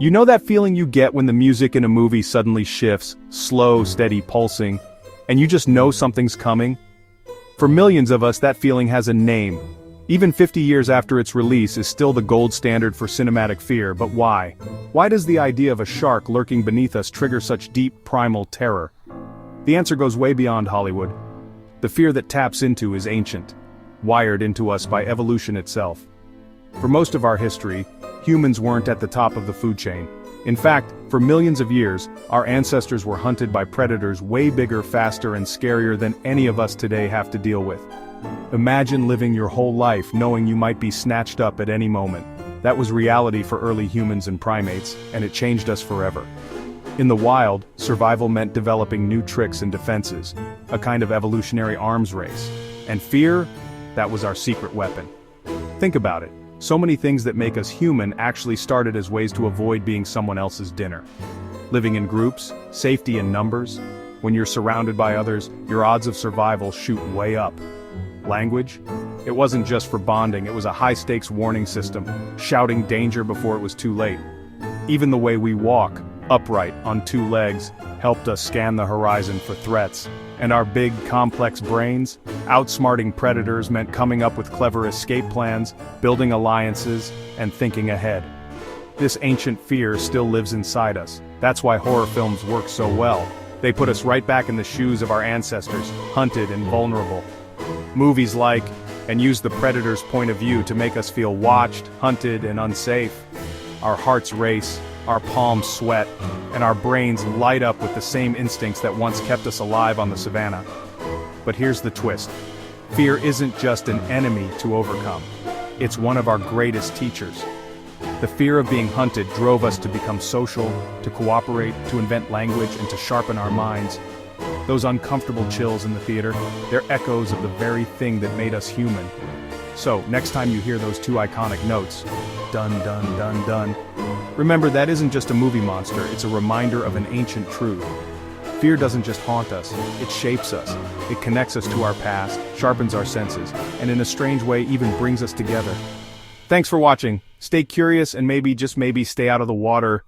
You know that feeling you get when the music in a movie suddenly shifts, slow, steady pulsing, and you just know something's coming? For millions of us, that feeling has a name. Even 50 years after its release is still the gold standard for cinematic fear, but why? Why does the idea of a shark lurking beneath us trigger such deep, primal terror? The answer goes way beyond Hollywood. The fear that taps into is ancient, wired into us by evolution itself. For most of our history, humans weren't at the top of the food chain. In fact, for millions of years, our ancestors were hunted by predators way bigger, faster, and scarier than any of us today have to deal with. Imagine living your whole life knowing you might be snatched up at any moment. That was reality for early humans and primates, and it changed us forever. In the wild, survival meant developing new tricks and defenses, a kind of evolutionary arms race. And fear? That was our secret weapon. Think about it. So many things that make us human actually started as ways to avoid being someone else's dinner. Living in groups, safety in numbers. When you're surrounded by others, your odds of survival shoot way up. Language? It wasn't just for bonding, it was a high-stakes warning system, shouting danger before it was too late. Even the way we walk, upright, on two legs, helped us scan the horizon for threats. And our big, complex brains, outsmarting predators meant coming up with clever escape plans, building alliances, and thinking ahead. This ancient fear still lives inside us. That's why horror films work so well. They put us right back in the shoes of our ancestors, hunted and vulnerable. Movies like, and use the predator's point of view to make us feel watched, hunted, and unsafe. Our hearts race, our palms sweat, and our brains light up with the same instincts that once kept us alive on the savannah. But here's the twist. Fear isn't just an enemy to overcome. It's one of our greatest teachers. The fear of being hunted drove us to become social, to cooperate, to invent language, and to sharpen our minds. Those uncomfortable chills in the theater, they're echoes of the very thing that made us human. So, next time you hear those two iconic notes, dun dun dun dun, remember that isn't just a movie monster, it's a reminder of an ancient truth. Fear doesn't just haunt us, it shapes us. It connects us to our past, sharpens our senses, and in a strange way even brings us together. Thanks for watching. Stay curious and maybe, just maybe, stay out of the water.